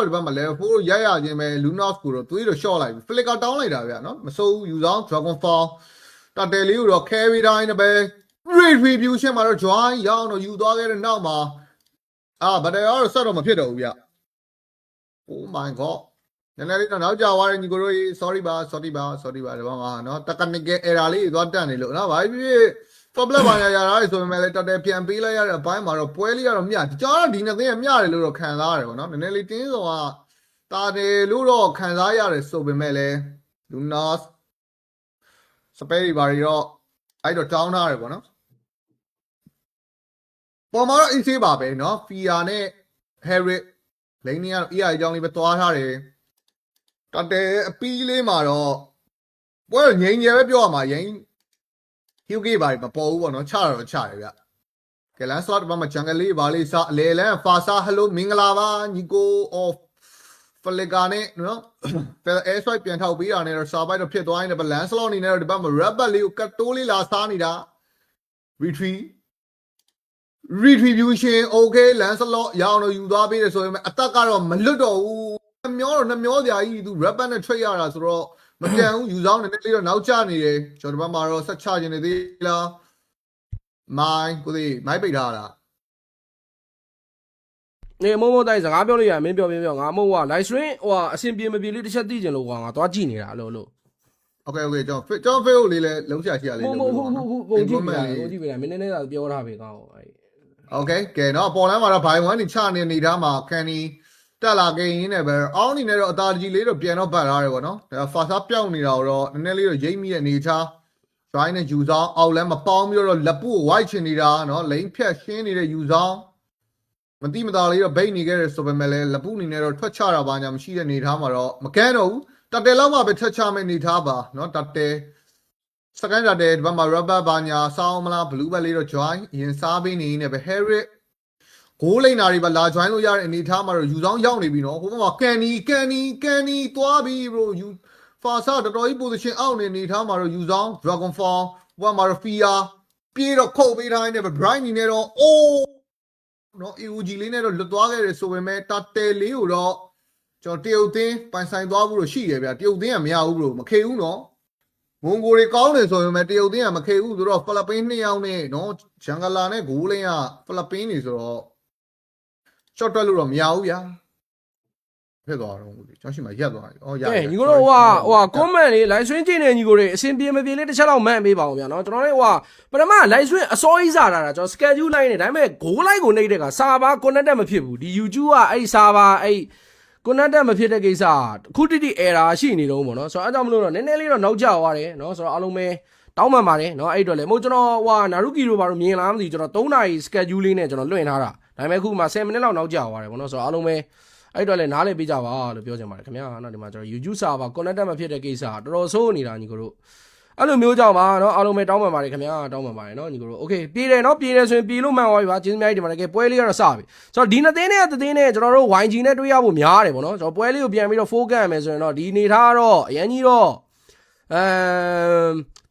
ဒီဘက်မှာလဲဖိုးရိုက်ရခြင်းပဲ Lunos ကိုတော့သွေးတော့ short လိုက်ပြီ Flicker တောင်းလိုက်တာဗျာနော်မစိုးယူဆောင် Dragon Fall တတယ်လေးကိုတော့ carry တိုင်းနဲ့ပဲ review ရှင်းမှာတော့ join ရအောင်တော့ယူသွားခဲ့တဲ့နောက်မှာဗတ်တယ်ရောဆက်တော့မဖြစ်တော့ဘူးဗျ Oh my god နည်းနည်းလေးတော့နောက်ကြသွားတယ်ညီကိုတို့ sorry ပါဒီဘက်မှာနော် technical error လေးသွားတက်နေလို့နော်ဘာဖြစ် problem ပါရတာဆိုပေမဲ့လည်းတော်တယ်ပြန်ပေးလိုက်ရတဲ့အပိုင်းမှာတော့ပွဲလေးကတော့မြကျွန်တော်ဒီနှစ်သိန်းမြတယ်လို့တော့ခံစားရတယ်ပေါ့နော်နည်းနည်းလေးတင်းစုံကတာတယ်လို့တော့ခံစားရတယ်ဆိုပေမဲ့လည်း Lunas Spare ဘာတွေတော့အဲ့တော့တောင်းထားတယ်ပေါ့နော်ပေါ်မှာတော့ easy ပါပဲနော် Fia နဲ့ Harry လိန်နေကတော့ AI အကြောင်းလေးပဲသွားထားတယ်တော်တယ်အပီးလေးမှာတော့ပွဲငိမ့်ငယ်ပဲပြောရမှာရင်းHUK ဘာတွေမပေါ်ဘူးပေါ့နော်ချတော့ချတယ်ဗျကဲလန်ဆော့ဘာမှဂျန်ဂလေးဘာလေးစားအလေလန်ဖာစာဟယ်လိုမင်္ဂလာပါညီကိုအော်ဖလီကာနဲ့နော်အဲဆွိုက်ပြန်ထောက်ပေးတာနဲ့တော့စာပိုက်တော့ဖြစ်သွားရင်လည်းလန်စလော့အနေနဲ့တော့ဒီဘက်မှာ rubber လေးကိုကတ်တိုးလေးလာစားနေတာ retribution okay လန်စလော့ရအောင်တော့ယူသွားပေးတယ်ဆိုရင်အတက်ကတော့မလွတ်တော့ဘူးနှမျောစရာကြီးသူ rubber နဲ့ trade ရတာဆိုတော့မကန်ဘူးယူဆောင်နေလေးတော့နောက်ကျနေတယ်ကျွန်တော်ဒီဘက်မှာတော့ဆက်ချခြင်းနေသေးလားမိုင်းကိုသေးမိုင်းပိတ်ထားတာနေမုံတိုင်းစကားပြောလို့ရမင်းပြောငါမဟုတ်live stream ဟိုအဆင်ပြေမပြေလေးတစ်ချက်သိကြလို့ကွာငါသွားကြည့်နေတာလို့ Okay ကျွန်တော် fail လေးလည်းလုံးချရှိရလေးဟုတ်ပုံကြည့်ပြမင်းနည်းသာပြောထားပြီကောင်းအဲ့ Okay ကဲတော့ပေါ်လမ်းမှာတော့ by 1နေချနေထားမှာကန်နီတက်လာခဲ့ရင်းနဲ့ပဲအောင်းနေနဲ့တော့အသာကြီးလေးတော့ပြန်တော့ပတ်ထားတယ်ပေါ့နော်ဒါဖာစာပြောင်းနေတာတော့နည်းနည်းလေးတော့ရိမ့်မိတဲ့အနေထား join နဲ့ယူဆောင်အောက်လမ်းမပေါင်းပြီးတော့လက်ပူကို white ချင်နေတာနော်လိန်ဖြတ်ရှင်းနေတဲ့ယူဆောင်မတိမသားလေးတော့ဘိတ်နေခဲ့တယ်ဆိုပေမဲ့လည်းလက်ပူအနေနဲ့တော့ထွက်ချတာပါညာမရှိတဲ့အနေထားမှာတော့မကန်းတော့ဘူးတတယ်လောက်မှပဲထွက်ချမယ့်အနေထားပါနော်တတယ်စကန်တတယ်ဒီဘက်မှာ rubber ပါညာစောင်းမလား blue ဘက်လေးတော့ join ရင်စားပေးနေနေပဲ Harry ကိုးလိန်နာတွေပါလာ join လို့ရတဲ့အနေထားမှာတော့ယူဆောင်ရောက်နေပြီနော်ဟိုဘက်မှာကန်နီသွားပြီ bro ယူဖာစာတော်တော်ကြီး position အောက်နေအနေထားမှာတော့ယူဆောင် Dragon Fall ဟိုဘက်မှာတော့ Fia ပြေးတော့ခုတ်ပေးထားနေပဲ Bright နေနဲ့တော့အိုးနော် AOG လေးနဲ့တော့လွတ်သွားခဲ့တယ်ဆိုပေမဲ့တတယ်လေးကိုတော့ကျွန်တော်တရုတ်သင်းပိုင်ဆိုင်သွားဘူးလို့ရှိတယ်ဗျာတရုတ်သင်းကမရဘူး bro မခေဘူးနော်မွန်ဂိုတွေကောင်းတယ်ဆိုပေမဲ့တရုတ်သင်းကမခေဘူးဆိုတော့ဖိလစ်ပင်း2ယောက်နဲ့နော်ဂျန်ဂလာနဲ့ဂိုးလင်းကဖိလစ်ပင်းနေဆိုတော့ short တွက်လို့တော့မရဘူးဗျာဖြစ်သွားတော့ဘူးကျွန်တော်ရှိမှရက်သွားပြီဩရညီကိုတို့ဟို comment လေး live stream ကြည့်နေညီကိုတွေအဆင်ပြေမပြေလေးတစ်ချက်တော့မှန်ပေးပါအောင်ဗျာနော်ကျွန်တော်တို့ပထမ live stream အစောကြီးစားတာကျွန်တော် schedule လိုက်နေဒါပေမဲ့ goal line ကိုနှိပ်တဲ့က server connect မဖြစ်ဘူးဒီ YouTube ကအဲ့ server အဲ့ connect မဖြစ်တဲ့ကိစ္စခုတိတိ error ရှိနေတော့ပေါ့နော်ဆိုတော့အဲ့ကြောင့်မလို့တော့နည်းနည်းလေးတော့နောက်ကျသွားတယ်နော်ဆိုတော့အားလုံးပဲတောင်းပန်ပါတယ်နော်အဲ့တော့လေမဟုတ်ကျွန်တော်နာရုကီတို့ဘာလို့မြင်လားမသိကျွန်တော်3နာရီ schedule လေးနဲ့ကျွန်တော်လွှင့်ထားတာဒါပေမဲ့ခုမှ10မိနစ်လောက်နောက်ကျသွားတယ်ပေါ့နော်ဆိုတော့အားလုံးပဲအဲ့တော့လည်းနားလည်ပေးကြပါလို့ပြောချင်ပါတယ်ခင်ဗျာနော်ဒီမှာကျွန်တော် YouTube server connect မဖြစ်တဲ့ကိစ္စတော်တော်ဆိုးနေတာညီကိုတို့အဲ့လိုမျိုးကြောင့်ပါနော်အားလုံးပဲတောင်းပန်ပါတယ်ခင်ဗျာတောင်းပန်ပါတယ်နော်ညီကိုတို့ okay ပြေးတယ်နော်ပြေးတယ်ဆိုရင်ပြေးလို့မှန်သွားပြီပါကျေးဇူးများကြီးတင်ပါတယ်ကဲပွဲလေးကတော့စပြီဆိုတော့ဒီနှစ်သိန်းနဲ့သသိန်းနဲ့ကျွန်တော်တို့ YG နဲ့တွေ့ရဖို့များတယ်ပေါ့နော်ကျွန်တော်ပွဲလေးကိုပြန်ပြီးတော့ focus ရမယ်ဆိုရင်တော့ဒီနေထားတော့အရင်ကြီးတော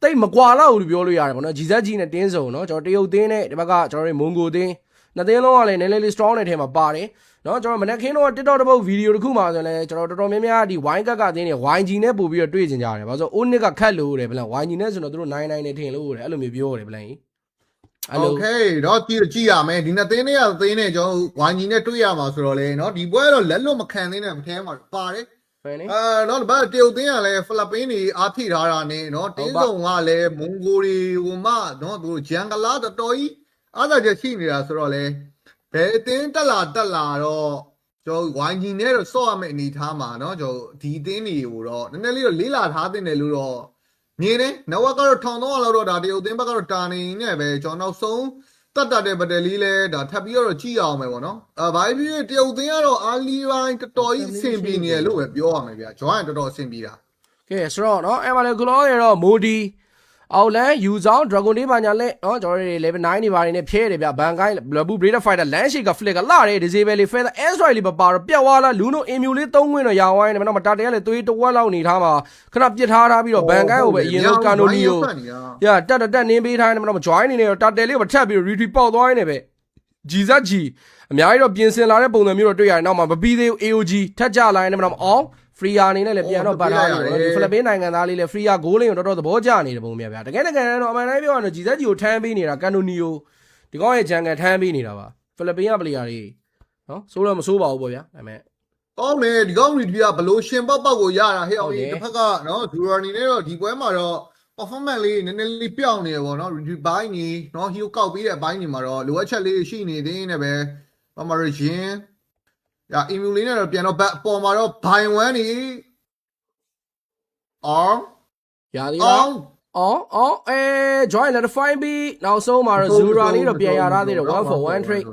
့တိတ်မကွာတော့ဘူးလို့ပြောလို့ရတယ်ပေါ့နော် GZG နဲ့တင်းစုံနော်ကျွန်တော်တရုတ်သင်းနဲ့ဒီဘက်ကကျွန်တော်တို့မွန်ဂိုသင်းနှစ်သိန်းလုံးကလည်းနည်းနည်းလေး strong တဲ့ထဲမှာပါတယ်နော်ကျွန်တော်မနက်ခင်းတော့ TikTok တစ်ပုတ်ဗီဒီယိုတစ်ခုမှဆိုရင်လည်းကျွန်တော်တော်တော်များများဒီ wine ကသင်းတွေ YG နဲ့ပို့ပြီးတော့တွေ့ကြကြတယ်ဘာလို့ဆို Onit ကခတ်လို့တယ်ဗလား YG နဲ့ဆိုတော့သူတို့99နဲ့ထင်လို့တယ်အဲ့လိုမျိုးပြောတယ်ဗလားโอเคတော့ကြည့်ရမယ်ဒီနှစ်သိန်းနဲ့သင်းနဲ့ကျွန်တော် YG နဲ့တွေ့ရမှာဆိုတော့လေနော်ဒီပွဲတော့လက်လွတ်မခံသေးနဲ့မထဲမှာပါတယ်နော်ဘာတရုတ်သင်းကလည်းဖိလစ်ပင်းတွေအားထိထားတာနဲ့နော်တင်းစုံကလည်းမွန်ဂိုတွေဟိုမှနော်သူဂျန်ဂလာတော်တော်ကြီးအားသာချက်ရှိနေတာဆိုတော့လေဘယ်အတင်းတက်လာတော့ကျွန်တော် YG နဲ့တော့စော့ရမယ့်အနေထားမှာเนาะကျွန်တော်ဒီအတင်းတွေကိုတော့နည်းနည်းလေးတော့လေးလာထားတင်တယ်လို့တော့မြင်တယ်နဝက်ကတော့1300လောက်တော့ဒါတရုတ်အတင်းဘက်ကတော့တာနေနဲ့ပဲကျွန်တော်နောက်ဆုံးတက်တဲ့ပတယ်လေးလဲဒါထပ်ပြီးတော့ကြည့်အောင်မယ်ပေါ့နော်ဘာဖြစ်တရုတ်အတင်းကတော့အာလီပိုင်းတော်တော်ကြီးအဆင်ပြေနေတယ်လို့ပဲပြောရမယ်ဗျာဂျွိုင်းတော်တော်အဆင်ပြေတာကဲဆိုတော့เนาะအဲ့မှာလေကလောရတော့မိုဒီအောက်လန်ယူဆောင် Dragon Day ဘာညာလဲเนาะကျွန်တော်တို့ level 9နေပါတယ်နဲ့ဖျဲတယ်ဗျဘန်ကိုင်း Blue Breeder Fighter Land Shaker Flick ကလာတယ် Disable လေး Feather Asteroid လေးပါတော့ပြက်သွားလားလူနို Emu လေး3ခွင်းတော့ရဝိုင်းတယ်မနော်မတာတဲကလည်းသွေးတဝက်လောက်နေထားမှာခဏပြစ်ထားပြီးတော့ဘန်ကိုင်းကိုပဲအရင်ဆုံး Canonio ရတက်နင်းပေးထားတယ်မနော် join နေနေတော့တာတဲလေးကိုထပ်ပြီး retreat ပေါက်သွားနေပဲ GZG အများကြီးတော့ပြင်ဆင်လာတဲ့ပုံစံမျိုးတော့တွေ့ရတယ်နောက်မှမပြီးသေးဘူး AOG ထက်ကြလာရင်တော့အောင် free အနေနဲ့လည်းပြန်တော့ပတ်ထားတယ်ဒီဖိလစ်ပင်းနိုင်ငံသားလေးလည်း free ဂိုးလေးကိုတော်တော်သဘောကျနေတယ်ပုံများဗျာတကယ်တော့အမှန်တိုင်းပြောရရင် GZG ကိုထမ်းပေးနေတာကန်တိုနီယိုဒီကောင်ရဲ့ဂျန်ကန်ထမ်းပေးနေတာပါဖိလစ်ပင်းကပလီယာတွေနော်ဆိုးတော့မဆိုးပါဘူးပေါ့ဗျာဒါပေမဲ့ ကောင်းတယ်ဒီကောင်းရီဒီကဘလို့ရှင်ပေါက်ကိုရတာဟဲ့အောင်ဒီတစ်ဖက်ကနော်ဒူရာနီနဲ့တော့ဒီပွဲမှာတော့ performance လေးနည်းနည်းလေးပြောင်းနေတယ်ပေါ့နော် review ဘိုင်းကြီးနော်ဟီကိုကောက်ပြီးတဲ့အပိုင်းတွေမှာတော့လိုအပ်ချက်လေးရှိနေသေးနေပဲပမာရရှင်ညာ email လေးနဲ့တော့ပြန်တော့ဘက်အပေါ်မှာတော့ buy one နေအောင် ရာသီလားအော်join letter 5B နောက်ဆုံးမှာတော့ Zura လေးတော့ပြန်ရတာသေးတယ် 1 for 1 trade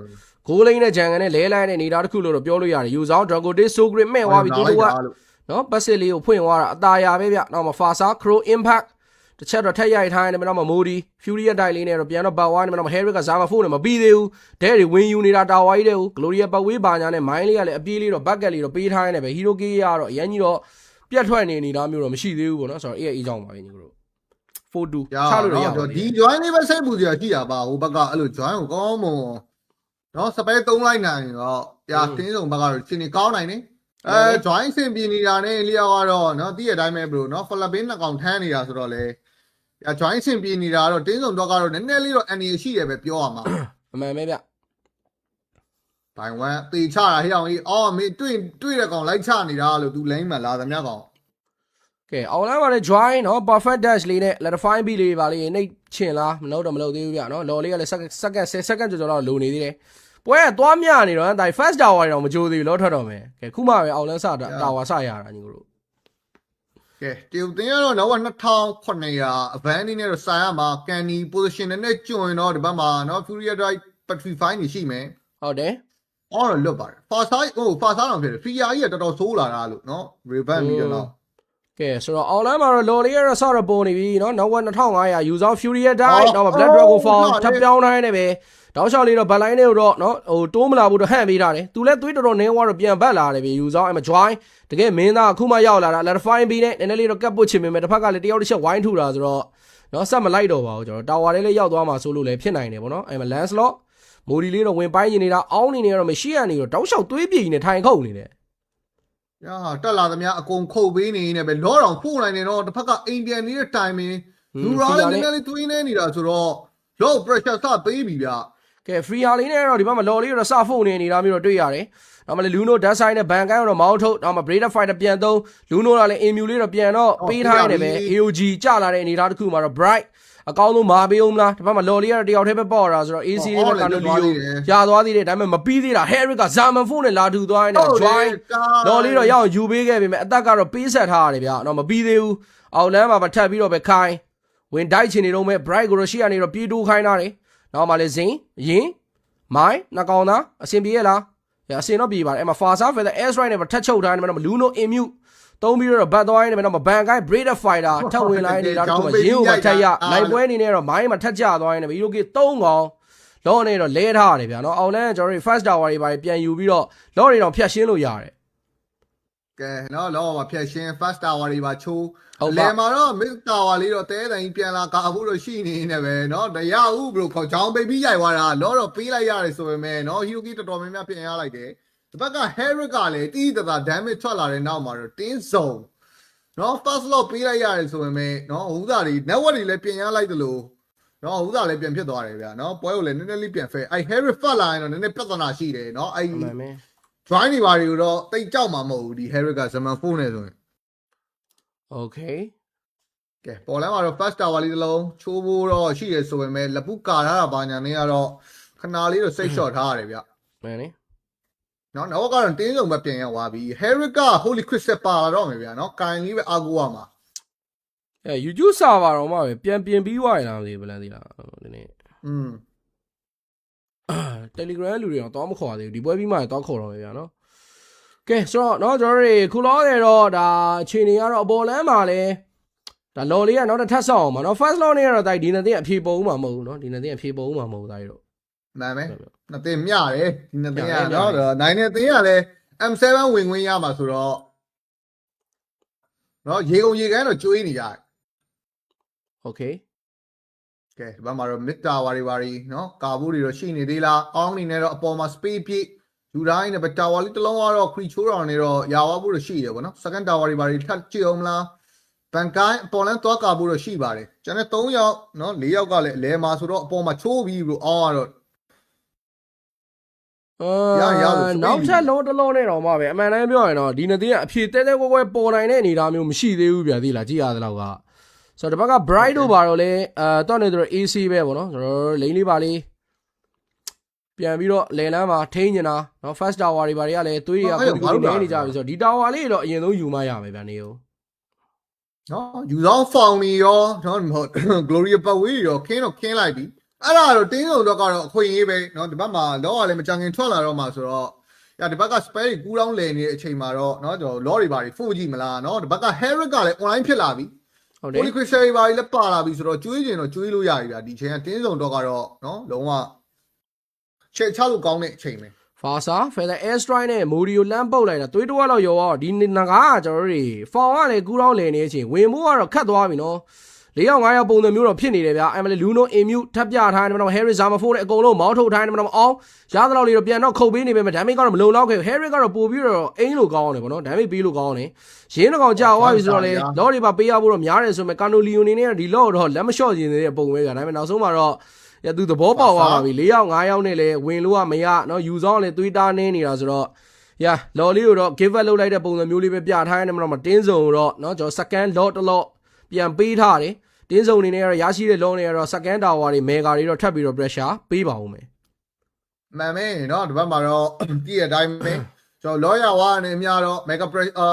ဂိုးလိန်းနဲ့ဂျန်ကန်နဲ့လဲလိုက်တဲ့နေတာတစ်ခုလို့တော့ပြောလို့ရတယ်ယူဆောင် Dragotis Sogrid မဲ့သွားပြီတူတူကနော်ပတ်စစ်လေးကိုဖွင့်သွားတာအตาရပဲဗျနောက်မှာ Fasa Crow Impact တစ်ချက်တော့ထက်ရိုက်ထားတယ်နောက်မှာ Modi Fury တိုက်လေးနဲ့တော့ပြန်တော့ Bawa နဲ့နောက်မှာ Harry က Zama Phone နဲ့မပြီးသေးဘူးဒဲတွေဝင်ယူနေတာတာဝါကြီးတဲ့ဦး Gloria ပတ်ဝေးပါညာနဲ့ Mine လေးကလည်းအပြေးလေးတော့ Bucket လေးတော့ပေးထားနေပဲ Hero Key ရတော့အရင်ကြီးတော့ပြတ်ထွက်နေနေတာမျိုးတော့မရှိသေးဘူးပေါ့နော်ဆိုတော့အေးကြောင်းပါပဲညီတို့42ချလို့ရပါတယ်ဒီ join လေးပဲစိတ်ပူစရာရှိတာပါဟိုဘက်ကအဲ့လို join ကိုကောင်းမွန်နော်စပဲ3လိုက်နိုင်တော့ရာတင်းစုံဘက်ကတော့ရှင်နေကောင်းနိုင်နေjoin စင်ပြင်နေတာနဲ့လျောက်ကတော့နော်တည့်ရတိုင်းပဲဘလို့နော်ဖလပင်းနှစ်ကောင်ထမ်းနေတာဆိုတော့လေရာ join စင်ပြင်နေတာတော့တင်းစုံတော့ကတော့နည်းနည်းလေးတော့အနေရှိတယ်ပဲပြောရမှာအမှန်ပဲဗျဘိုင်ဝမ်တေချတာဟိအောင်ကြီးအော်မင်းတွေ့တဲ့ကောင်လိုက်ချနေတာလို့ तू လိမ့်မှလာသမျှကောင်ကဲ online မှာလည်း join နော် perfect dash လေးနဲ့ letter 5B လေးပါလေးနှိပ်ချင်လားမလုပ်တော့မလုပ်သေးဘူးဗျနော်လော်လေးကလည်း second ကျော်တော့လိုနေသေးတယ်ပွဲကသွားမြနေတော့တိုင် first tower တွေတော့မကြိုးသေးဘူးလောထွက်တော့မယ်ကဲခုမှပဲအောင်လန်းစတာ tower စရတာညီတို့ကဲတီယူတင်ကတော့နောက်က2900 advance နဲ့တော့စာရမှာ canny position နဲ့ကျွင်တော့ဒီဘက်မှာနော် fury drive battery fine နေရှိမယ်ဟုတ်တယ်အော်လွတ်ပါတယ် fast side ဟို fast side တော့ဖြစ်တယ် free ကြီးကတော်တော်ဆိုးလာတာလို့နော် revamp ပြီးတော့ကဲဆိုတော့ online မှာတော့လော်လေးကတော့စတော့ပေါ်နေပြီเนาะနောက်2500 user fury die နောက်မှာ black dragon fall ထပ်ပြောင်းထားနေပဲတောက်လျှောက်လေးတော့ဘတ်လိုင်းလေးတော့เนาะဟိုတိုးမလာဘူးတော့ဟန့်ပေးထားတယ်သူလည်းသွေးတော်တော်နေသွားတော့ပြန်ဘတ်လာတယ်ပြီ user အဲ့မှာ join တကယ်မင်းသားအခုမှရောက်လာတာ letter 5B နဲ့နည်းနည်းလေးတော့ကပ်ပုတ်ချင်ပေမဲ့တစ်ဖက်ကလည်းတယောက်တစ်ချက်ဝိုင်းထူတာဆိုတော့เนาะဆက်မလိုက်တော့ပါဘူးကျွန်တော် tower လေးရောက်သွားမှာဆိုလို့လည်းဖြစ်နိုင်တယ်ပေါ့เนาะအဲ့မှာ landslot မိုဒီလေးတော့ဝင်ပိုင်းနေနေတာအောင်းနေနေတော့မရှိရနေတော့တောက်လျှောက်သွေးပြေနေထိုင်ခုတ်နေတယ်ညာတက်လာသမျှအကုန်ခုတ်ပေးနေနေပဲလောတော်ဖို့နိုင်နေတော့တစ်ဖက်ကအိန္ဒိယနေတဲ့ timing လူရာလေးနည်းနည်းလေးတွေးနေနေတာဆိုတော့လော pressure စပေးပြီဗျကဲ free လေးနဲ့တော့ဒီဘက်မှာလော်လေးတော့စဖို့နေတာမျိုးတော့တွေ့ရတယ်နောက်မှလည်း Luno Dash Side နဲ့ Ban ကိုင်းတော့မောင်းထုတ်နောက်မှ Brader Fighter ပြန်သုံး Luno ကလည်း Emu လေးတော့ပြန်တော့ပေးထားနေတယ်ပဲ AOG ကြလာတဲ့အနေအထားတစ်ခုမှာတော့ Bright အကောင်းဆုံးမာပေးအောင်မလားဒီဘက်မှာလော်လေးကတော့တယောက်တည်းပဲပေါ့တာဆိုတော့ AC လေးပဲကန်တိုလီယိုရသွားသေးတယ်ဒါပေမဲ့မပြီးသေးတာ Harry က Zaman Phone နဲ့လာထူသွားနေတော့ join လော်လေးတော့ရအောင်ယူပေးခဲ့ပြီမဲ့အသက်ကတော့ပေးဆက်ထားရတယ်ဗျာတော့မပြီးသေးဘူးအောက်လမ်းမှာထပ်ပြီးတော့ပဲခိုင်းဝင်တိုက်ချင်နေတော့မဲ့ Bright ကိုရရှိကနေတော့ပြေးတိုးခိုင်းတာတယ်နောက်မှလည်းဇင်းရင်မိုင်းနှကောင်သားအဆင်ပြေရလားအဆင်တော့ပြေပါတယ်အဲ့မှာ Fasa Feather S right နဲ့ထပ်ချုပ်ထားတယ်မဲ့ Luno Immune သုံးပြီးတော့ဘတ်သွားရင်းနဲ့တော့ဘန်ကိုင်း Brader Fighter ထပ်ဝင်လာနေတာတော့ရင်းကိုမထက်ရလိုက်ပွဲအနေနဲ့တော့မိုင်းမှာထက်ကျသွားရင်းနဲ့ဒီလိုကေ3កောင်းလောနေတော့လဲထားရတယ်ဗျာနော်အောင်လန်းကျွန်တော်တို့ first tower တွေပါပြန်ယူပြီးတော့လောတွေတော့ဖြတ်ရှင်းလို့ရတယ်ကဲနော်လောမှာဖြတ်ရှင်း first tower တွေပါချိုးလဲမှာတော့ mid tower လေးတော့တဲတိုင်ပြန်လာကာဖို့တော့ရှိနေနေပဲနော်တရားဥဘလို့ခေါချောင်းပိတ်ပြီးရိုက်သွားတာလောတော့ပေးလိုက်ရတယ်ဆိုပေမဲ့နော် Hiroki တော်တော်များများပြင်ရလိုက်တယ်ဒီဘက်က Harry ကလည်းတီးတသာ damage ထွက်လာတဲ့နောက်မှာတော့ tin zone နော် first lot ပေးလိုက်ရတယ်ဆိုပေမဲ့နော်ဟိုသားတွေ network တွေလည်းပြင်ရလိုက်တယ်လို့နော်ဟိုသားလည်းပြန်ဖြစ်သွားတယ်ဗျာနော်ပွဲကိုလည်းနည်းနည်းလေးပြန်ဖဲအဲ့ Harry ဖတ်လာရင်တော့နည်းနည်းပြဿနာရှိတယ်နော်အဲ့ join နေပါတွေတော့တိတ်ကြောက်မှာမဟုတ်ဘူးဒီ Harry က Zaman Phone နဲ့ဆိုရင် okay ကဲပေါ်လမ်းမှာတော့ first tower လေးတစ်လုံးချိုးဖို့တော့ရှိရဆိုပေမဲ့လက်ပူကာထားတာဘာညာနေကတော့ခဏလေးတော့စိတ်လျှော့ထားရတယ်ဗျမှန်နေနော်နောက်ကတော့တင်းစုံပဲပြင်ရသွားပြီ Harry က Holy Crystal ပါလာတော့မယ်ဗျာနော်ကိုင်လေးပဲအာကိုရမှာYouTube server တော့မှပဲပြန်ပြင်ပြီးွားရလားမသိဘူးဗလန်သေးလားဒီနေ့Telegram လူတွေတော့မခေါ်သေးဘူးဒီပွဲပြီးမှတော့ခေါ်တော့မယ်ဗျာနော်ကဲဆိုတော့နော်ကျွန်တော်တို့ခုလောတယ်တော့ဒါအခြေအနေကတော့အပေါ်လမ်းမှာလဲဒါလော်လေးကနောက်တစ်ထပ်ဆောက်အောင်ပါနော် first law နဲ့ကတော့ဒီနေ့တင်အဖြေပုံမှာမဟုတ်ဘူးနော်ဒီနေ့တင်အဖြေပုံမှာမဟုတ်သားရတော့နိုင်မယ်နှစ်တင်မျှတယ်ဒီနှစ်တင်ကနော်နိုင်တဲ့တင်ကလည်း M7 ဝင်ခွင့်ရမှာဆိုတော့နော်ရေကုန်ရေကန်းတော့ကျွေးနေရတယ် okay ကဲဒီဘက်မှာတော့ mid tower တွေဘာတွေနော်ကာဘူးတွေတော့ရှိနေသေးလားအောင်းနေနဲ့တော့အပေါ်မှာ space ပြည့်ယူတိုင်းနဲ့ပဲ tower လေးတစ်လုံးကတော့ creep ချိုးတော်နေတော့ရာဝဖို့တော့ရှိတယ်ဗောနော် second tower တွေဘာတွေထပ်ကြည့်အောင်မလားဘန်ကိုင်းအပေါ်လန်းသွားကာဘူးတော့ရှိပါတယ်ကျန်တဲ့3ယောက်နော်4ယောက်ကလည်းအလဲမှာဆိုတော့အပေါ်မှာချိုးပြီးလို့အောင်းကတော့နောက်ထပ်လုံးတစ်လုံးနဲ့တော့မှပဲအမှန်တမ်းပြောရင်တော့ဒီနှစ်သင်းကအဖြေတဲတဲကွဲကွဲပေါ်နိုင်တဲ့အနေအထားမျိုးမရှိသေးဘူးဗျာသိလားကြည့်ရသလောက်ကဆိုတော့ဒီဘက်က bright တို့ဘာတော့လဲတော့နေတော့ AC ပဲဗောနော်ကျွန်တော်တို့လိမ့်လေးပါလေးပြန်ပြီးတော့လေလန်းမှာထိန်းနေတာနော် first tower တွေဘာတွေကလည်းသွေးတွေကကိုယ်နေနေကြပြီဆိုတော့ဒီ tower လေးတော့အရင်ဆုံးယူမှရမယ်ဗျာနေဦးနော်ယူဆောင်ဖောင်နေရောနော် Gloria ပတ်ဝေးရောခင်းတော့ခင်းလိုက်ပြီအဲ့ဒါတော့တင်းစုံတော့ကတော့အခွင့်အရေးပဲနော်ဒီဘက်မှာလောကလည်းမကြခင်ထွက်လာတော့မှဆိုတော့ဒီဘက်က spare ကူးတောင်းလည်နေတဲ့အချိန်မှာတော့နော်ကျွန်တော်လောတွေဘာတွေဖို့ကြည့်မလားနော်ဒီဘက်က Herrick ကလည်း online ဖြစ်လာပြီဟုတ်တယ် Holy Crystal ဘာတွေလည်းပါလာပြီဆိုတော့ကျွေးကျင်တော့ကျွေးလို့ရပြီဗျာဒီချိန်ကတင်းစုံတော့ကတော့နော်လုံးဝချက်ချလို့ကောင်းတဲ့အချိန်ပဲဖာစာ Feather Air Strike နဲ့ Modio လမ်းပုတ်လိုက်တာသွေးတော့လောက်ရောဒီနဂါကကျွန်တော်တို့တွေဖောင်ကလည်းကူးတောင်းလည်နေတဲ့အချိန်ဝင်မှုကတော့ခတ်သွားပြီနော်4ယောက်5ယောက်ပုံစံမျိုးတော့ဖြစ်နေတယ်ဗျာအဲ့မလေးလူနိုအင်မြူထပ်ပြထားတယ်မတော့ Harry Zamafor နဲ့အကုန်လုံးမောင်းထုတ်ထားတယ်မတော့အောင်ရသလောက်လေးတော့ပြန်တော့ခုတ်ပေးနေပဲဒါပေမဲ့ကတော့မလုံလောက်ခဲ့ Harry ကတော့ပို့ပြီးတော့အင်းလိုကောင်းတယ်ဗောနော်ဒါပေမဲ့ပြီးလို့ကောင်းတယ်ရင်းတစ်ကောင်ကြာသွားပြီဆိုတော့လေလော်တွေပါပေးရဖို့တော့များတယ်ဆိုပေမဲ့ကာနိုလီယိုနေနဲ့ဒီလော်တော့လက်မလျှော့ကျင်နေတဲ့ပုံပဲဗျာဒါပေမဲ့နောက်ဆုံးမှာတော့သူသဘောပေါက်သွားပါပြီ4ယောက်5ယောက်နဲ့လည်းဝင်လို့ကမရနော်ယူဆောင်လည်းသွေးတားနေနေတာဆိုတော့လော်လေးကိုတော့ give up လုပ်လိုက်တဲ့ပုံစံမျိုးလေးပဲပြထားရတယ်မတော့တင်းစုံတော့နော်ကျွန်တော် second lot တလော့ပြန်ပေးထားတယ်တင်းစုံနေနဲ့ရရှိတဲ့ loan တွေကတော့ second tower တွေ mega တွေတော့ထပ်ပြီးတော့ pressure ပေးပါဦးမယ်မှန်မယ်เนาะဒီဘက်မှာတော့ကြည့်ရတဲ့အတိုင်းပဲကျွန်တော် lawyer ဝါနေအများတော့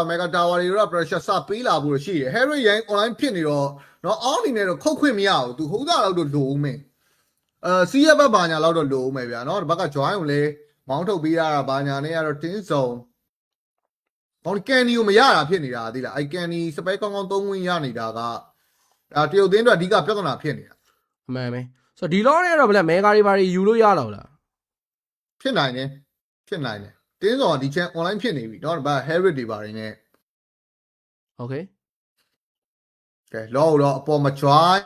mega tower တွေတော့ pressure စပေးလာဖို့ရှိတယ် Harry Yang online ဖြစ်နေတော့เนาะအောင်းနေနဲ့တော့ခုတ်ခွင့်မရဘူးသူဟိုးသားလောက်တော့လိုဦးမယ်စီးရဘက်ဘာညာလောက်တော့လိုဦးမယ်ဗျာเนาะဒီဘက်က join ကိုလေမောင်းထုတ်ပေးရတာဘာညာနဲ့ကတော့တင်းစုံဟောကန်နီကိုမရတာဖြစ်နေတာသိလားအဲ့ကန်နီစပဲကောင်းကောင်းသုံးဝင်ရနေတာကတရုတ်သင်းတို့အဓိကပြဿနာဖြစ်နေတာအမှန်ပဲဆိုတော့ဒီလောနဲ့တော့ဗလဲမဲကားတွေဘာတွေယူလို့ရတော့လားဖြစ်နိုင်တယ်တင်းစော်ဒီချက် online ဖြစ်နေပြီเนาะဗာ Harry တွေဘာတွေနဲ့ Okay ကဲလောတော့အပေါ်မှာ join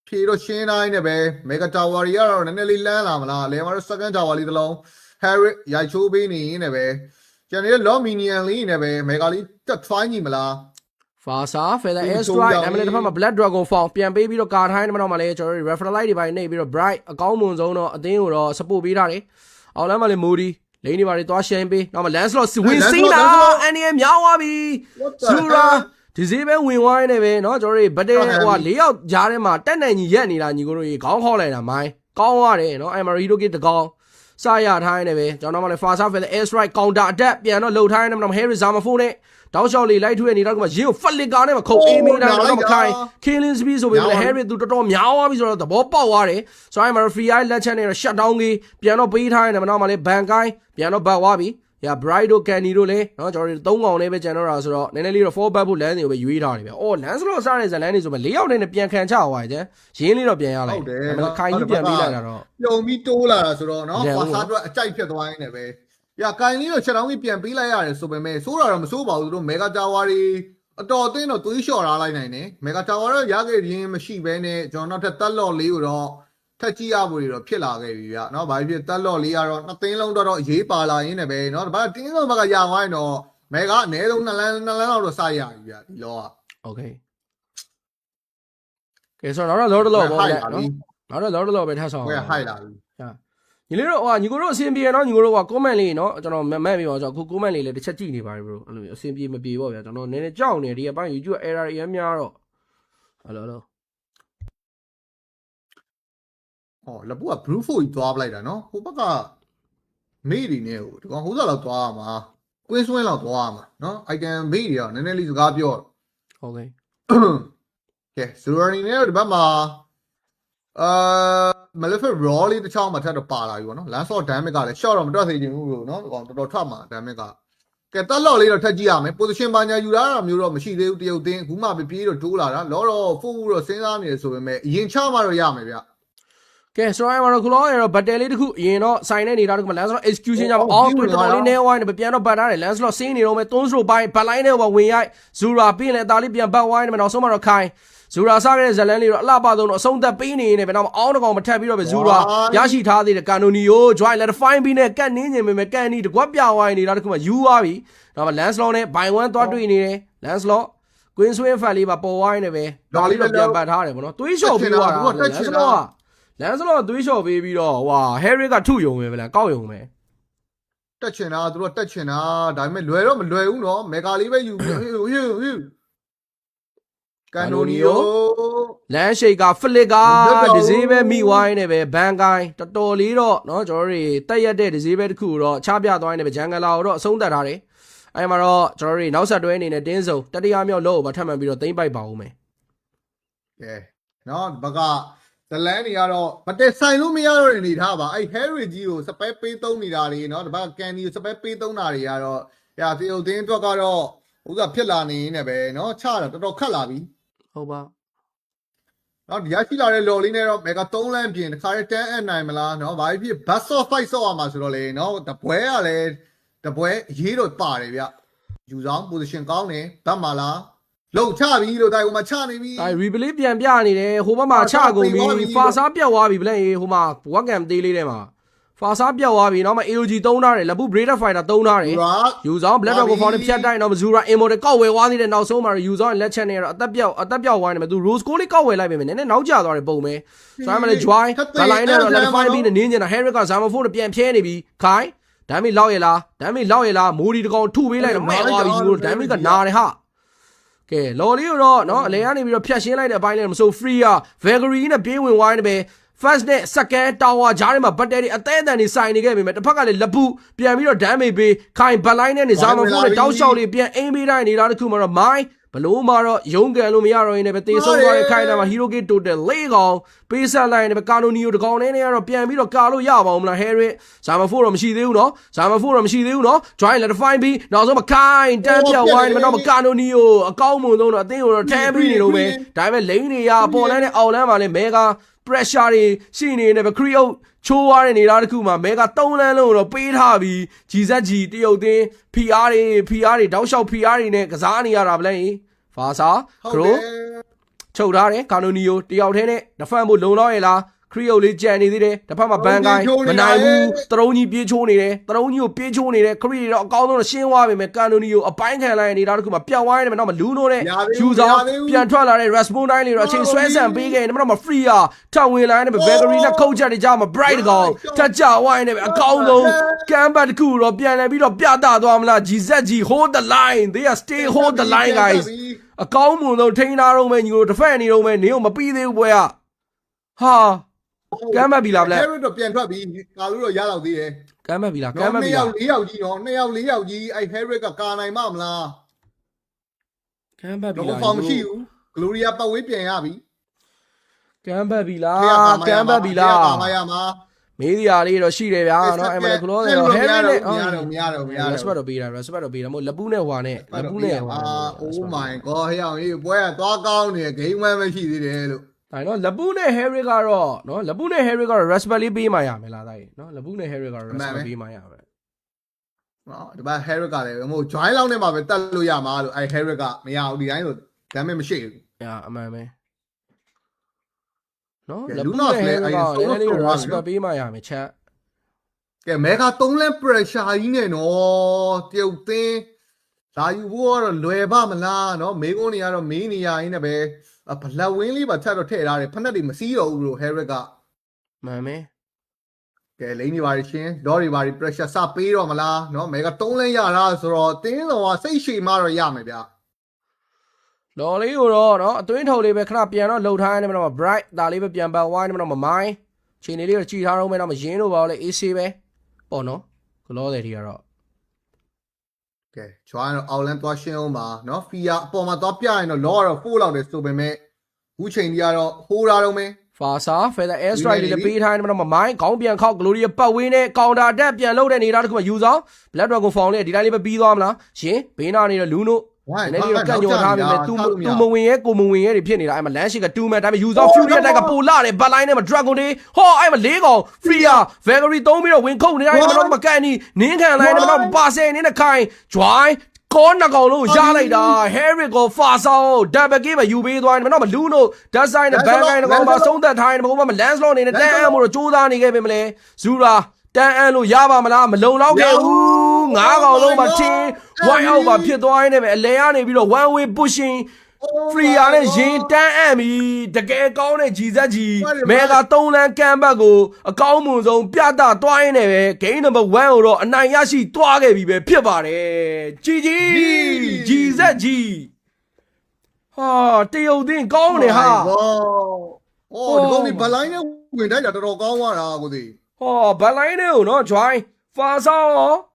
ဖြေတော့ရှင်းတိုင်းနဲ့ပဲ Mega Tower တွေကတော့နည်းနည်းလေးလန်းလာမလားလဲမှာတော့ second tower လေးတစ်လုံး Harry ရိုက်ချိုးပေးနေရင်းနဲ့ပဲကျန်နေတဲ့ Law Minion လေးနဲ့ပဲ Mega လေးတက် try ညီမလားFasa Feather Air Strike အမလေးတစ်ဖက်မှာ Black Dragon Fall ပြန်ပေးပြီးတော့ကာထိုင်းမှာတော့မလဲကျွန်တော်တို့ Referral Light တွေပိုင်းနေပြီးတော့ Bright အကောင်းမွန်ဆုံးတော့အသင်းကိုတော့ support ပေးထားတယ်အောက်လမ်းမှာလည်း Moody လိမ့်နေပါလေသွား shine ပေးနောက်မှာ Lancelot ဝင်စီးတာအန်နီယမြောင်းသွားပြီ Zura ဒီဈေးပဲဝင်သွားနေပဲเนาะကျွန်တော်တို့ဘတ်တဲဟိုက4ယောက်ကြားထဲမှာတက်နိုင်ကြီးရက်နေတာညီကိုတို့ကြီးခေါင်းခေါက်လိုက်တာမိုင်းကောင်းရတယ်เนาะ Emery တို့ကတကောင်စရထားနေပဲကျွန်တော်တို့မှလည်း Fasa Feather Air Strike counter attack ပြန်တော့လှုပ်ထားနေမှာ Harry Zamafor နဲ့တောက်လျှောက်လေးလိုက်ထွေးနေတော့ကမှရင်းကိုဖက်လစ်ကာနဲ့မခုတ်အေးမီတိုင်းတော့မခိုင် Killing Speed ဆိုပြီးတော့ Harry သူတော်တော်များသွားပြီဆိုတော့သဘောပေါက်သွားတယ်ဆိုရင်မှာ Free Eye လက်ချက်နဲ့ shut down ကြီးပြန်တော့ပေးထားနေမှာတော့မှလည်း ban ကိုင်းပြန်တော့ဘတ်သွားပြီBright တို့ Canny တို့လည်းเนาะကျွန်တော်တို့3កောင်လေးပဲကျန်တော့တာဆိုတော့နည်းနည်းလေးတော့ 4 back ဖို့လမ်းတွေကိုပဲရွေးထားတယ်ဗျ။အော် Lancelot စတဲ့ဇလန်းတွေဆိုမှ4ယောက်နဲ့ပြန်ခံချသွားတယ်ကျရင်းလေးတော့ပြန်ရလိုက်တယ်။ဒါခိုင်ကြီးပြန်ပြီးလိုက်တာတော့ပြုံပြီးတိုးလာတာဆိုတော့เนาะဖာစာအတွက်အကြိုက်ဖြစ်သွားရင်းနဲ့ပဲ။ကိုင်လေးတော့ချက်တောင်းကြီးပြန်ပြီးလိုက်ရတယ်ဆိုပေမဲ့စိုးတာတော့မစိုးပါဘူးသူတို့ Mega Tower တွေအတော်အသင်းတော့သွေးလျှော့ထားလိုက်နိုင်တယ်။ Mega Tower တော့ရခဲ့ရင်းမရှိဘဲနဲ့ကျွန်တော်နောက်ထပ်တက်လော့လေးကိုတော့ထက်ကြည့်ရဖို့တွေတော့ဖြစ်လာခဲ့ပြီဗျเนาะဘာဖြစ်တက်လော့လေးကတော့နှစ်သိန်းလုံးတော့ရေးပါလာရင်းနဲ့ပဲเนาะဘာတင်းလုံးဘက်ကရသွားရင်တော့မဲကအနည်းဆုံး2လမ်းလောက်တော့စရပြီဗျဒီလောကโอเคကဲဆိုတော့နောက်တော့လောတော့ပေါ့ဗျเนาะနောက်တော့လောတော့ပဲထပ်ဆောင်ဟိုဟိုက်လာပြီညီလေးတို့ညီကိုတို့အဆင်ပြေเนาะညီကိုတို့က comment လေးเนาะကျွန်တော်မှတ်ပြီးပါဆိုတော့အခု comment လေးလည်းတစ်ချက်ကြည့်နေပါတယ် bro အဲ့လိုအဆင်ပြေမပြေပေါ့ဗျကျွန်တော်နည်းနည်းကြောက်နေဒီအပိုင်း YouTube error တွေအများများတော့ဟယ်လိုလပူက brute force ကြီးသွားပလိုက်တာနော်ဟိုဘက်ကမေးတွေနဲ့ဟိုဒီကောင်ဟိုးစားလောက်သွားရမှာကွင်းဆွဲလောက်သွားရမှာနော် item မေးတွေတော့နည်းနည်းလေးစကားပြောဟုတ်ကဲ့ကဲ Zurani နဲ့ဒီဘက်မှာMalefic raw လေးတစ်ချောင်းမှာထပ်တော့ပါလာပြီပေါ့နော် Lancelot damage ကလည်း short တော့မတွက်သေးချင်ဘူးလို့နော်ဒီကောင်တော်တော်ထွက်မှာ damage ကကဲတက်လော့လေးတော့ထပ်ကြည့်ရမယ် position ပါညာယူလာတာမျိုးတော့မရှိသေးဘူးတရုတ်တင်းအခုမှပြေးတော့တိုးလာတာလောတော့ full တော့စဉ်းစားနေတယ်ဆိုပေမဲ့အရင်ချမှတော့ရမယ်ဗျကဲဆိုတော့မှာတော့ခုလောရောဘတ်တယ်လေးတစ်ခုအရင်တော့ဆိုင်နေနေတာတခုမှ Lancelot execution ကြောင့်အော်တွေ့တော်လေးနေဝိုင်းနဲ့ပြန်တော့ဘတ်ထားတယ် Lancelot စင်းနေတော့မဲ့3 throw ပိုင်းဘတ်လိုင်းနဲ့ဝင်ရိုက် Zura ပြီးရင်လည်းအသားလေးပြန်ဘတ်ဝိုင်းနဲ့နောက်ဆုံးမှာတော့ခိုင် ဇူရာစားခဲ့တဲ့ဇလန်လေးတော့အလှပသုံးတော့အဆုံးသက်ပေးနေနေပဲနောက်အောင်းတကောင်မထက်ပြီးတော့ပဲဇူရာရရှိထားသေးတယ်ကာနိုနီယို join let fine ပြီးနဲ့ကတ်နင်းနေပေမဲ့ကန်နီတကွက်ပြဝိုင်းနေတာတခုမှယူသွားပြီနောက်မှ Lancelot နဲ့ by 1သွားတွေ့နေတယ် Lancelot Queen Swing ဖက်လေးပါပေါ်ဝိုင်းနေပဲဒါလေးတော့ပြန်ပတ်ထားတယ်ဗောနော်တွေးလျှော်ပြီးသွားတာ Lancelot တွေးလျှော်ပေးပြီးတော့ဟွာ Harry ကထုယုံပဲဗလားကောက်ယုံပဲတက်ချင်တာသူတို့တက်ချင်တာဒါပေမဲ့လွယ်တော့မလွယ်ဘူးနော်မေဂါလေးပဲယူကန်နိုနီယိုလမ်းရှိကဖလစ်ကဒီဇေးပဲမိဝိုင်းနေပဲဘန်ကိုင်းတော်တော်လေးတော့เนาะကျွန်တော်တို့တက်ရက်တဲ့ဒီဇေးပဲတစ်ခုတော့ချပြသွားနေပဲဂျန်ဂလာကိုတော့အဆုံးသတ်ထားတယ်အဲ့မှာတော့ကျွန်တော်တို့နောက်ဆက်တွဲအနေနဲ့တင်းစုံတတိယမြောက်လို့ဘာထပ်မှန်ပြီးတော့သိမ့်ပိုက်ပါဦးမယ်ကဲเนาะဘကဇလန်တွေကတော့မတက်ဆိုင်လို့မရတော့နေထားပါအဲ့ Harry ကြီးကိုစပဲပေးသုံးနေတာတွေเนาะဒီဘကကန်ဒီကိုစပဲပေးသုံးတာတွေကတော့ရာစီအိုတင်းအတွက်ကတော့ဥစ္စာဖြစ်လာနေနေပဲเนาะချတော့တော်တော်ခက်လာပြီဟုတ်ပါနော်ဒီရရှိလာတဲ့လော်လေးနဲ့တော့မေဂါ3လမ်းပြင်တခါတည်းတန်းအပ်နိုင်မလားနော်ဘာဖြစ် bus of fight ဆော့ရမှာဆိုတော့လေနော်တပွဲကလည်းတပွဲရေးတော့ပါတယ်ဗျယူဆောင် position ကောင်းတယ်ဗတ်မာလားလုံချပြီလို့တိုင်ဟိုမှာချနေပြီတိုင် replay ပြန်ပြနေတယ်ဟိုဘက်မှာချကုန်ပြီဖာစားပြတ်သွားပြီဗလဲဟိုမှာ webcam သေးလေးထဲမှာဖာစားပြောက်သွားပြီနောက်မှ AOG သုံးထားတယ်လက်ဘူး Brader Fighter သုံးထားတယ်ယူဆောင် Black Dog ကိုဖောင်းနေဖြတ်တိုင်းတော့ Zura Immortal ကောက်ဝယ်သွားသေးတယ်နောက်ဆုံးမှာယူဆောင်လက်ချက်နဲ့တော့အသက်ပြောက်ဝိုင်းနေမှာသူ Rose Gold လေးကောက်ဝယ်လိုက်ပြီနည်းနည်းနောက်ကျသွားတယ်ပုံပဲဆိုရင်မလေး Joy ဘလိုင်းနဲ့တော့ Level 5ပြီးနင်းနေတာ Herrick က Zamaphone နဲ့ပြန်ဖြဲနေပြီခိုင်းဒမ်းမီလောက်ရလားမိုဒီတကောင်ထုပေးလိုက်တော့မဲ့သွားပြီယူလို့ဒမ်းမီကနာတယ်ဟာကဲလော်လေးတော့နော်အလဲကနေပြီးတော့ဖြတ်ရှင်းလိုက်တဲ့အပိုင်းလေးမဆို free อ่ะ Vagary နဲ့ပြေးဝင်ဝိုင်းနေပဲ first နဲ့ second tower ဂျားထဲမှာ battery အသေးအတန်နေစိုင်နေခဲ့ပြီမဲ့တစ်ဖက်ကလည်းလက်ဘူးပြန်ပြီးတော့ damage ပေးခိုင်ဘလိုင်းနဲ့နေဇာမဖုန်းနဲ့တောက်လျှောက်လေးပြန်အိမ်ပေးတိုင်းနေတာတခုမှတော့မိုင်းဘလို့မှတော့ရုံးကန်လို့မရတော့ရင်လည်းပဲတေဆုံးသွားတဲ့ခိုင်တာမှာ Hero Gate Total ၄ကောင်ပေးဆက်လိုက်ရင်ပဲကာနိုနီယိုတကောင်နဲ့ကတော့ပြန်ပြီးတော့ကာလို့ရပါအောင်မလား Harry ဇာမဖုန်းတော့မရှိသေးဘူးနော် join let find ပြီးနောက်ဆုံးမခိုင်တန်းပြောက်ဝိုင်းမတော့ကာနိုနီယိုအကောင်းမွန်ဆုံးတော့အသင်းကိုတော့ထဲပြီးနေလို့ပဲဒါပေမဲ့လိန်နေရပေါ်လန်းနဲ့အောက်လန်းမှာလည်း mega pressure တွေရှိနေတယ်ပဲ create ချိုးသွားတဲ့နေတာတခုမှာ mega 3လမ်းလုံးတော့ပေးထားပြီး GZG တရုတ်တင်း PR တွေတောက်လျှောက် PR တွေနဲ့ကစားနေရတာဗလဲဖာစာခရိုချုပ်ထားတယ်ကာနိုနီယိုတယောက်တည်းနဲ့ဒဖန်ဖို့လုံလောက်ရလားခရီယိုလေးကြံနေသေးတယ်တစ်ဖက်မှာဘန်ကိုင်းမနိုင်ဘူးတရုံကြီးပြေးချိုးနေတယ်တရုံကြီးကိုပြေးချိုးနေတယ်ခရီတော့အကောင်းဆုံးရှင်းသွားပြီမဲ့ကာနိုနီယိုအပိုင်းခံလိုက်နေတာတခုမှာပြောင်းသွားတယ်နောက်မှလူးနိုးနဲ့ယူဆောင်ပြန်ထွက်လာတဲ့ response တိုင်းလေးတော့အချိန်ဆွဲဆန်ပေးခဲ့တယ်နောက်မှ free ထပ်ဝင်လာတယ် Vagary နဲ့ခုတ်ချက်တွေကြားမှာ bright ကောင်ထက်ကြဝိုင်းနေပဲအကောင်းဆုံးကမ်ဘတ်တခုတော့ပြန်လည်ပြီးတော့ပြသသွားမလား GZG hold the line they are stay hold the line guys အကောင်းမွန်ဆုံးထိန်းထားတော့မယ်ညီတို့တစ်ဖက်နေတော့မယ်နေကိုမပြီးသေးဘူးပွဲကဟာကမ်းမတ်ပြီလားဗလဲ Harry တော့ပြန်ထွက်ပြီကာလို့တော့ရတော့သေးတယ်ကမ်းမတ်ပြီလားကမ်းမတ်ပြီလား2ယောက်ကြီးနော်2ယောက်4ယောက်ကြီးအဲ့ Harry ကကာနိုင်မလားကမ်းမတ်ပြီလားတော့ဖောင်မရှိဘူး Gloria ပတ်ဝေးပြန်ရပြီကမ်းမတ်ပြီလားကမ်းမတ်ပြီလားကာမရမှာမေးစရာလေးတော့ရှိတယ်ဗျာနော်အဲ့မှာကလောတော့ Harry နဲ့မရတော့ respect တော့ပေးတာမဟုတ်လက်ပူးနဲ့ဟွာနဲ့လက်ပူးနဲ့ဟွာ Oh my god ဟဲ့အောင်ကြီးပွဲကသွားကောင်းနေဂိမ်းဝမ်းပဲရှိသေးတယ်လို့ဒါနော်လက်ပူးနဲ့ Harry ကတော့နော်လက်ပူးနဲ့ Harry ကတော့ respect လေးပေးမှရမယ်လားဒါကြီးနော်လက်ပူးနဲ့ Harry ကတော့ respect ပေးမှရမယ်နော်ဒီမှာ Harry ကလည်းဟို join လောက်နဲ့မှပဲတက်လို့ရမှာလို့အဲ Harry ကမရဘူးဒီတိုင်းဆိုဒါမှမရှိဘူးအမှန်ပဲနော်လက်ပူးနဲ့ Harry ကလည်း respect ပေးမှရမယ်ချက်ကဲ mega 3လမ်း pressure ကြီးနဲ့နော်တရုတ်သင်းလာယူဖို့ကတော့လွယ်ပါမလားနော်မေကုန်းတွေကတော့မေးနေရင်းနဲ့ပဲဘလက်ဝင်းလေးပါထပ်တော့ထည့်ထားတယ်ဖက်နှက်တွေမစီးတော့ဘူးလို့ Harry ကမှန်မယ်ကဲလိန်တွေပါရှင်းဒေါ်တွေပါ pressure စပေးတော့မလားနော် mega 3လမ်းရတာဆိုတော့တင်းတော်ကစိတ်ရှည်မှတော့ရမယ်ဗျလော်လေးကိုတော့နော်အတွင်းထုံလေးပဲခဏပြန်တော့လှုပ်ထားရတယ်မတော့ bright ဒါလေးပဲပြန်ပတ်ဝိုင်းမတော့မမိုင်းချိန်လေးတော့ကြည်ထားတော့မယ်တော့မရင်းတော့ပါလေ AC ပဲပေါ့နော်ကလောတယ်ဒီကတော့ကဲကျွမ်းတော့အောက်လန်သွားရှင်းအောင်ပါနော်ဖီယာအပေါ်မှာသွားပြရင်တော့လောကတော့4လောက်တယ်ဆိုပေမဲ့အခုချိန်ကြီးကတော့ဟိုးထားတော့မယ်ဖာစာ feather air strike လေးပေးထားတယ်မတော့မိုင်းခေါင်းပြန်ခောက် gloria ပတ်ဝင်းနဲ့ counter attack ပြန်လုပ်တဲ့နေတာတခုမှယူဆောင် black dragon form လေးဒီတိုင်းလေးပဲပြီးသွားမလားရှင်ဘေးနာနေတော့လူနို့နည်းနည်းတော့ကန့်ညော်ထားပြီမဲ့သူမဝင်ရဲကိုမဝင်ရဲတွေဖြစ်နေတာအဲ့မှာလမ်းရှိက2 man ဒါပေမဲ့ယူဆောင် fury attack ကပိုလာတယ်ဘတ်လိုင်းနဲ့မှာ dragon တွေဟောအဲ့မှာ၄ကောင် freer vagary 3ပြီးတော့ဝင်ခုတ်နေတယ်အဲ့မှာတော့မကန်နီနင်းခံလိုက်တယ်မှာတော့ပါဆယ်နေနဲ့ခိုင် joy ကောနှစ်ကောင်လုံးရလိုက်တာ Harry ကို Fasao Double K ပဲယူပေးသွားတယ်မနော်မလူးတို့ Dust Sign နဲ့ Bang Guy ကောင်မှာဆုံးသက်ထားတယ်ဘုံမှာ Lancelot နေနဲ့တန်အံ့မို့တော့ကြိုးစားနေခဲ့ပြီမလဲ Zura တန်အံ့လို့ရပါမလားမလုံလောက်ခဲ့ဘူးငါးကောင်လုံးမှာထင်း White Out ပါဖြစ်သွားရင်းနဲ့ပဲအလဲကနေပြီးတော့ one way pushing free ရနဲ့ရင်တန်းအံ့ပြီတကယ်ကောင်းတဲ့ဂျီဇက်ကြီးမဲက3လမ်းကမ်းဘက်ကိုအကောင်းမွန်ဆုံးပြသသွားရင်းနဲ့ပဲ game number 1ကိုတော့အနိုင်ရရှိသွားခဲ့ပြီပဲဖြစ်ပါတယ်ကြီးဂျီဇက်ကြီးဟာတရုတ်သိန်းကောင်းနေဟာ အော်ဒီကောင်ဒီဘလိုင်းနဲ့ဝင်တိုက်တာတော်တော်ကောင်းသွားတာကိုသိ ဟောဘလိုင်းနဲ့ကိုနော် join ဖာဆောင်